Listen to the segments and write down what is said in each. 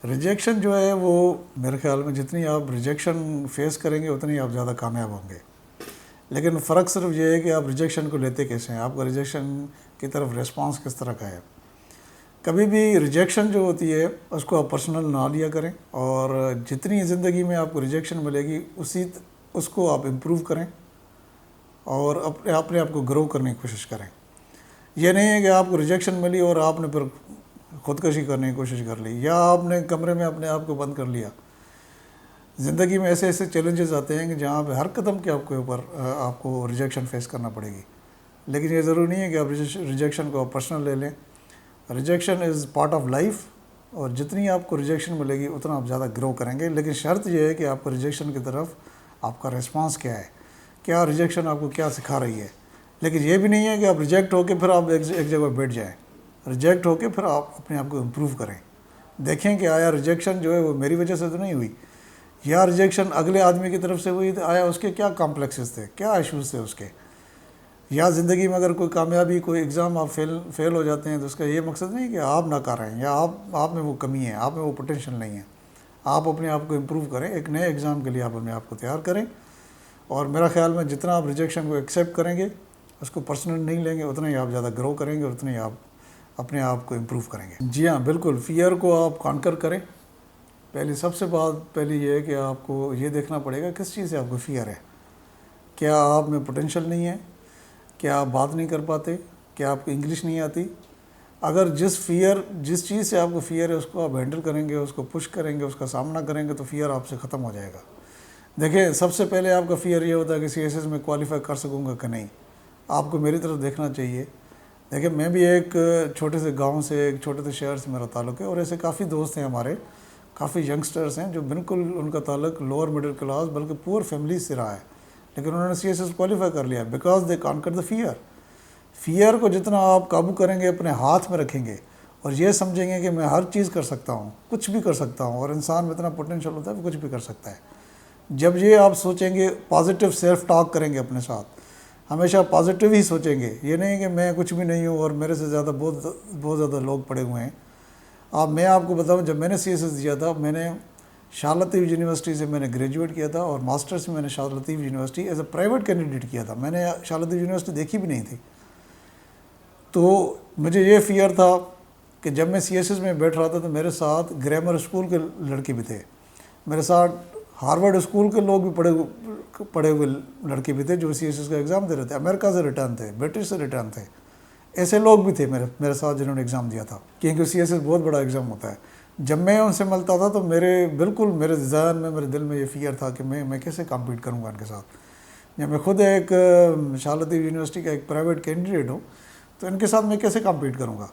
Rejection جو ہے وہ میرے خیال میں جتنی آپ ریجیکشن فیس کریں گے اتنی آپ زیادہ کامیاب ہوں گے. لیکن فرق صرف یہ ہے کہ آپ ریجیکشن کو لیتے کیسے ہیں, آپ کا ریجیکشن کی طرف ریسپانس کس طرح کا ہے. کبھی بھی ریجیکشن جو ہوتی ہے اس کو آپ پرسنل نہ لیا کریں, اور جتنی زندگی میں آپ کو ریجیکشن ملے گی اس کو آپ امپروو کریں اور اپنے آپ کو گرو کرنے کی کوشش کریں. یہ نہیں ہے کہ آپ کو ریجیکشن ملی اور آپ نے پھر خودکشی کرنے کی کوشش کر لی, یا آپ نے کمرے میں اپنے آپ کو بند کر لیا. زندگی میں ایسے ایسے چیلنجز آتے ہیں کہ جہاں پہ ہر قدم کے آپ کے اوپر آپ کو ریجیکشن فیس کرنا پڑے گی. لیکن یہ ضروری نہیں ہے کہ آپ ریجیکشن کو آپ پرسنل لے لیں. Rejection is part of life, اور جتنی آپ کو ریجیکشن ملے گی اتنا آپ زیادہ گرو کریں گے. لیکن شرط یہ ہے کہ آپ کو ریجیکشن کی طرف آپ کا ریسپانس کیا ہے, کیا ریجیکشن آپ کو کیا سکھا رہی ہے. لیکن یہ بھی نہیں ہے کہ آپ ریجیکٹ ہو کے پھر آپ ایک جگہ بیٹھ جائیں. ریجیکٹ ہو کے پھر آپ اپنے آپ کو امپروو کریں, دیکھیں کہ آیا ریجیکشن جو ہے وہ میری وجہ سے تو نہیں ہوئی, یا ریجیکشن اگلے آدمی کی طرف سے ہوئی تو آیا اس کے کیا کمپلیکسز تھے, کیا ایشوز تھے اس کے. یا زندگی میں اگر کوئی کامیابی, کوئی ایگزام آپ فیل ہو جاتے ہیں تو اس کا یہ مقصد نہیں کہ آپ ناکار ہیں یا آپ میں وہ کمی ہے, آپ میں وہ پوٹینشیل نہیں ہے. آپ اپنے آپ کو امپروو کریں, ایک نئے ایگزام کے لیے آپ اپنے آپ کو تیار کریں. اور میرا خیال میں جتنا آپ ریجیکشن کو ایکسیپٹ کریں گے, اس کو پرسنل نہیں لیں گے, اتنا ہی آپ زیادہ گرو کریں گے اور اتنا ہی آپ اپنے آپ کو امپروو کریں گے. جی ہاں بالکل, فیئر کو آپ کانکر کریں. سب سے پہلی یہ ہے کہ آپ کو یہ دیکھنا پڑے گا کس چیز سے آپ کو فیئر ہے. کیا آپ میں پوٹینشیل نہیں ہے, کیا آپ بات نہیں کر پاتے, کیا آپ کو انگلش نہیں آتی. اگر جس چیز سے آپ کو فیئر ہے اس کو آپ ہینڈل کریں گے, اس کو پش کریں گے, اس کا سامنا کریں گے, تو فیئر آپ سے ختم ہو جائے گا. دیکھیں سب سے پہلے آپ کا فیئر یہ ہوتا ہے کہ سی ایس ایس میں کوالیفائی کر سکوں گا کہ نہیں. آپ کو میری طرف دیکھنا چاہیے. دیکھیں میں بھی ایک چھوٹے سے گاؤں سے, ایک چھوٹے سے شہر سے میرا تعلق ہے, اور ایسے کافی دوست ہیں ہمارے, کافی ینگسٹرز ہیں جو بالکل ان کا تعلق لوور مڈل کلاس بلکہ پور فیملی سے رہا ہے, لیکن انہوں نے سی ایس ایس کوالیفائی کر لیا because they conquer the fear. Fear کو جتنا آپ قابو کریں گے, اپنے ہاتھ میں رکھیں گے اور یہ سمجھیں گے کہ میں ہر چیز کر سکتا ہوں, کچھ بھی کر سکتا ہوں, اور انسان میں اتنا پوٹینشیل ہوتا ہے وہ کچھ بھی کر سکتا ہے. جب یہ آپ سوچیں گے, پازیٹیو سیلف ٹاک کریں گے اپنے ساتھ, ہمیشہ پازیٹیو ہی سوچیں گے, یہ نہیں کہ میں کچھ بھی نہیں ہوں اور میرے سے زیادہ بہت زیادہ لوگ پڑے ہوئے ہیں. میں آپ کو بتاؤں, جب میں نے سی ایس ایس دیا تھا, میں نے شاہ لطیف یونیورسٹی سے میں نے گریجویٹ کیا تھا, اور ماسٹرس میں میں نے Shah Latif university as a private candidate کیا تھا. میں نے شاہ لطیف یونیورسٹی دیکھی بھی نہیں تھی. تو مجھے یہ فیئر تھا کہ جب میں سی ایس ایس میں بیٹھ رہا تھا تو میرے ساتھ گرامر اسکول کے لڑکے بھی تھے, میرے ساتھ ہارورڈ اسکول کے لوگ بھی پڑھے ہوئے لڑکے بھی تھے جو سی ایس ایس کا ایگزام دے رہے تھے, امریکہ سے ریٹرن تھے, برٹش سے ریٹرن تھے. ایسے لوگ بھی تھے میرے ساتھ جنہوں نے ایگزام دیا تھا, کیونکہ سی ایس ایس بہت بڑا ایگزام ہوتا ہے. جب میں ان سے ملتا تھا تو میرے ذہن میں, میرے دل میں یہ فیئر تھا کہ میں کیسے کمپیٹ کروں گا ان کے ساتھ. جب میں خود ایک شاہ لطیف یونیورسٹی کا ایک پرائیویٹ کینڈیڈیٹ ہوں تو ان کے ساتھ میں کیسے کمپیٹ کروں گا.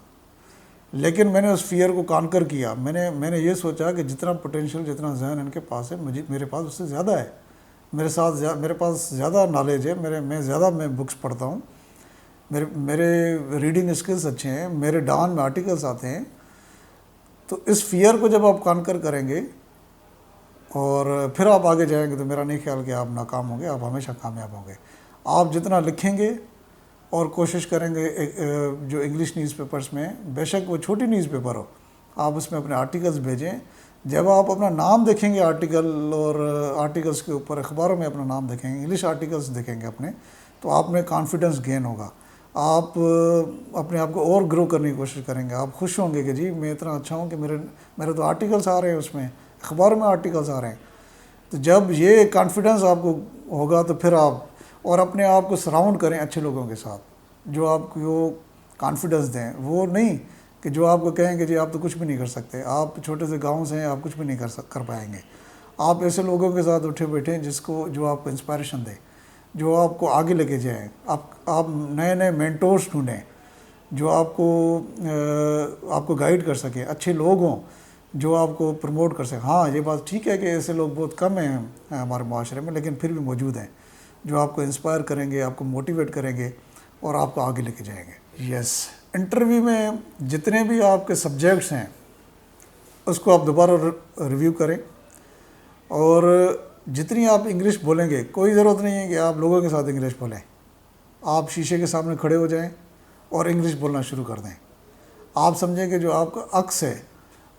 لیکن میں نے اس فیئر کو کانکر کیا. میں نے یہ سوچا کہ جتنا پوٹینشیل, جتنا ذہن ان کے پاس ہے, میرے پاس اس سے زیادہ ہے. میرے پاس زیادہ نالج ہے, میں بکس پڑھتا ہوں, میرے ریڈنگ اسکلز اچھے ہیں, میرے ڈان میں آرٹیکلز آتے ہیں. تو اس فیئر کو جب آپ کانکر کریں گے اور پھر آپ آگے جائیں گے تو میرا نہیں خیال کہ آپ ناکام ہوں گے, آپ ہمیشہ کامیاب ہوں گے. آپ جتنا لکھیں گے اور کوشش کریں گے, جو انگلش نیوز پیپرز میں, بے شک وہ چھوٹی نیوز پیپر ہو, آپ اس میں اپنے آرٹیکلز بھیجیں. جب آپ اپنا نام دیکھیں گے آرٹیکل, اور آرٹیکلز کے اوپر اخباروں میں اپنا نام دیکھیں گے, انگلش آرٹیکلز دیکھیں گے اپنے, تو آپ میں کانفیڈنس گین ہوگا. آپ اپنے آپ کو اور گرو کرنے کی کوشش کریں گے. آپ خوش ہوں گے کہ جی میں اتنا اچھا ہوں کہ میرے تو آرٹیکلز آ رہے ہیں, اس میں اخباروں میں آرٹیکلز آ رہے ہیں. تو جب یہ کانفیڈنس آپ کو ہوگا تو پھر آپ اور اپنے آپ کو سراؤنڈ کریں اچھے لوگوں کے ساتھ جو آپ کو کانفیڈنس دیں. وہ نہیں کہ جو آپ کو کہیں کہ جی آپ تو کچھ بھی نہیں کر سکتے, آپ چھوٹے سے گاؤں سے ہیں, آپ کچھ بھی نہیں کر پائیں گے. آپ ایسے لوگوں کے ساتھ اٹھے بیٹھیں جو آپ کو انسپائریشن دے, جو آپ کو آگے لے کے جائیں. آپ نئے مینٹورز ڈھونڈیں جو آپ کو گائیڈ کر سکیں, اچھے لوگ ہوں جو آپ کو پروموٹ کر سکیں. ہاں یہ بات ٹھیک ہے کہ ایسے لوگ بہت کم ہیں ہمارے معاشرے میں, لیکن پھر بھی موجود ہیں جو آپ کو انسپائر کریں گے, آپ کو موٹیویٹ کریں گے اور آپ کو آگے لے کے جائیں گے. یس, انٹرویو میں جتنے بھی آپ کے سبجیکٹس ہیں اس کو آپ دوبارہ ریویو کریں, اور جتنی آپ انگلش بولیں گے, کوئی ضرورت نہیں ہے کہ آپ لوگوں کے ساتھ انگلش بولیں. آپ شیشے کے سامنے کھڑے ہو جائیں اور انگلش بولنا شروع کر دیں. آپ سمجھیں کہ جو آپ کا عکس ہے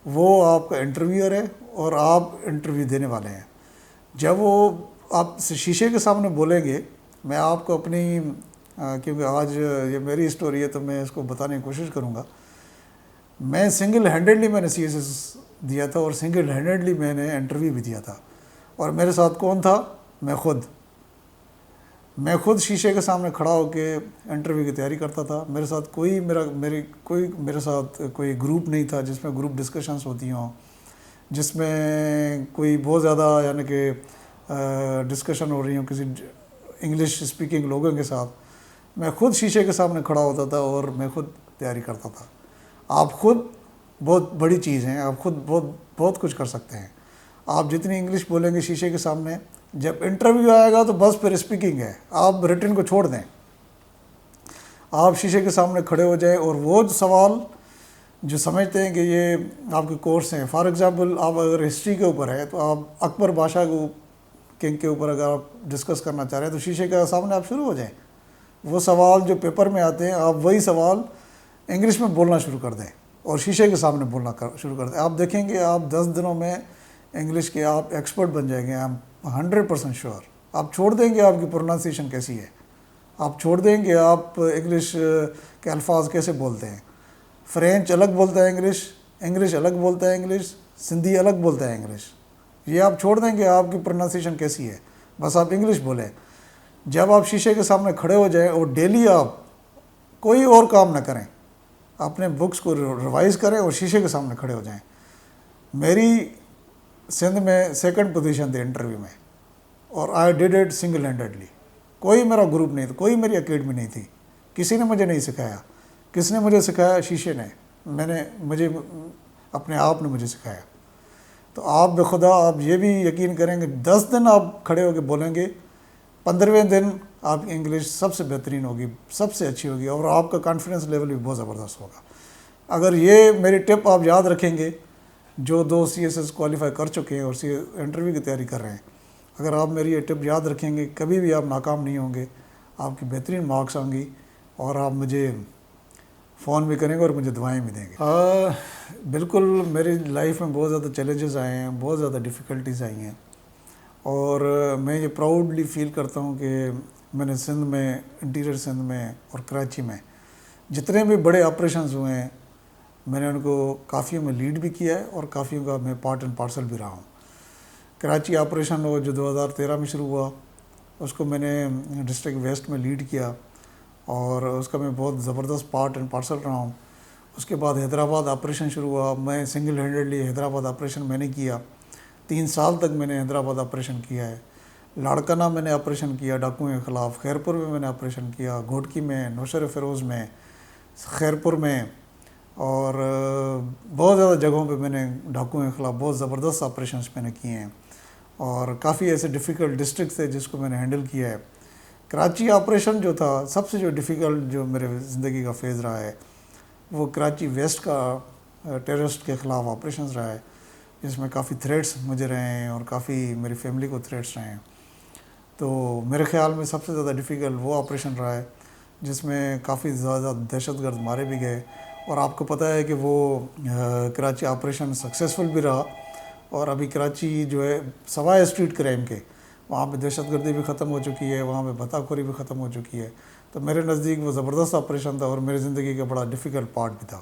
وہ آپ کا انٹرویور ہے اور آپ انٹرویو دینے والے ہیں. جب وہ آپ سے شیشے کے سامنے بولیں گے، میں آپ کو اپنی کیونکہ آج یہ میری اسٹوری ہے تو میں اس کو بتانے کی کوشش کروں گا. میں سنگل ہینڈیڈلی میں نے سی ایس ایس دیا تھا اور سنگل ہینڈیڈلی میں نے انٹرویو بھی دیا تھا. اور میرے ساتھ کون تھا؟ میں خود شیشے کے سامنے کھڑا ہو کے انٹرویو کی تیاری کرتا تھا. میرے ساتھ کوئی گروپ نہیں تھا جس میں گروپ ڈسکشنز ہوتی ہوں، جس میں کوئی بہت زیادہ یعنی کہ ڈسکشن ہو رہی ہوں کسی انگلش اسپیکنگ لوگوں کے ساتھ. میں خود شیشے کے سامنے کھڑا ہوتا تھا اور میں خود تیاری کرتا تھا. آپ خود بہت بڑی چیز ہیں، آپ خود بہت کچھ کر سکتے ہیں. آپ جتنی انگلش بولیں گے شیشے کے سامنے، جب انٹرویو آئے گا تو بس پھر اسپیکنگ ہے، آپ ریٹن کو چھوڑ دیں. آپ شیشے کے سامنے کھڑے ہو جائیں اور وہ سوال جو سمجھتے ہیں کہ یہ آپ کے کورس ہیں، فار ایگزامپل آپ اگر ہسٹری کے اوپر ہے تو آپ اکبر بادشاہ کو کنگ کے اوپر اگر آپ ڈسکس کرنا چاہ رہے ہیں تو شیشے کے سامنے آپ شروع ہو جائیں. وہ سوال جو پیپر میں آتے ہیں آپ وہی سوال انگلش میں بولنا شروع کر دیں اور شیشے کے سامنے بولنا شروع کر دیں. آپ دیکھیں گے آپ 10 دنوں میں انگلش کے آپ ایکسپرٹ بن جائیں گے. I am 100% sure. آپ چھوڑ دیں گے آپ کی پروننسیشن کیسی ہے، آپ چھوڑ دیں گے آپ انگلش کے الفاظ کیسے بولتے ہیں. فرینچ الگ بولتا ہے انگلش الگ بولتا ہے انگلش، سندھی الگ بولتا ہے انگلش. یہ آپ چھوڑ دیں گے آپ کی پروننسیشن کیسی ہے، بس آپ انگلش بولیں. جب آپ شیشے کے سامنے کھڑے ہو جائیں اور ڈیلی آپ کوئی اور کام نہ کریں، اپنے بکس کو ریوائز کریں اور شیشے کے سامنے کھڑے ہو جائیں. میری سندھ میں 2nd پوزیشن تھی انٹرویو میں اور I did it single handedly. کوئی میرا گروپ نہیں تھا، کوئی میری اکیڈمی نہیں تھی، کسی نے مجھے نہیں سکھایا. کس نے مجھے سکھایا؟ شیشے نے. مجھے اپنے آپ نے مجھے سکھایا. تو آپ بخدا آپ یہ بھی یقین کریں گے 10 دن آپ کھڑے ہو کے بولیں گے، 15ویں دن آپ کی انگلش سب سے بہترین ہوگی، سب سے اچھی ہوگی اور آپ کا کانفیڈنس لیول بھی بہت زبردست ہوگا. اگر یہ میری ٹپ آپ یاد رکھیں گے، جو 2 سی ایس ایس کوالیفائی کر چکے ہیں اور انٹرویو کی تیاری کر رہے ہیں، اگر آپ میری یہ ٹپ یاد رکھیں گے کبھی بھی آپ ناکام نہیں ہوں گے. آپ کی بہترین مارکس آئیں گی اور آپ مجھے فون بھی کریں گے اور مجھے دعائیں بھی دیں گے. بالکل میری لائف میں بہت زیادہ چیلنجز آئے ہیں، بہت زیادہ ڈیفیکلٹیز آئی ہیں اور میں یہ پراؤڈلی فیل کرتا ہوں کہ میں نے سندھ میں، انٹیریئر سندھ میں اور کراچی میں جتنے بھی بڑے آپریشنز ہوئے ہیں میں نے ان کو کافیوں میں لیڈ بھی کیا ہے اور کافیوں کا میں پارٹ اینڈ پارسل بھی رہا ہوں. کراچی آپریشن وہ جو 2013 میں شروع ہوا اس کو میں نے ڈسٹرکٹ ویسٹ میں لیڈ کیا اور اس کا میں بہت زبردست پارٹ اینڈ پارسل رہا ہوں. اس کے بعد حیدرآباد آپریشن شروع ہوا، میں سنگل ہینڈیڈلی حیدرآباد آپریشن میں نے کیا. 3 سال تک میں نے حیدرآباد آپریشن کیا ہے. لاڑکانہ میں نے آپریشن کیا ڈاکوؤں کے خلاف، خیرپور میں نے آپریشن کیا، گھوٹکی میں، نوشہر فیروز میں، خیرپور میں اور بہت زیادہ جگہوں پہ میں نے ڈاکوؤں کے خلاف بہت زبردست آپریشنز میں نے کیے ہیں اور کافی ایسے ڈیفیکلٹ ڈسٹرکٹس تھے جس کو میں نے ہینڈل کیا ہے. کراچی آپریشن جو تھا سب سے جو ڈیفیکلٹ جو میرے زندگی کا فیز رہا ہے وہ کراچی ویسٹ کا ٹیررسٹ کے خلاف آپریشنز رہا ہے، جس میں کافی تھریٹس مجھے رہے ہیں اور کافی میری فیملی کو تھریٹس رہے ہیں. تو میرے خیال میں سب سے زیادہ ڈیفیکلٹ وہ آپریشن رہا ہے جس میں کافی زیادہ دہشت گرد مارے بھی گئے. اور آپ کو پتہ ہے کہ وہ کراچی آپریشن سکسیزفل بھی رہا اور ابھی کراچی جو ہے سوائے اسٹریٹ کرائم کے وہاں پہ دہشت گردی بھی ختم ہو چکی ہے، وہاں پہ بھتا خوری بھی ختم ہو چکی ہے. تو میرے نزدیک وہ زبردست آپریشن تھا اور میری زندگی کا بڑا ڈیفیکلٹ پارٹ بھی تھا.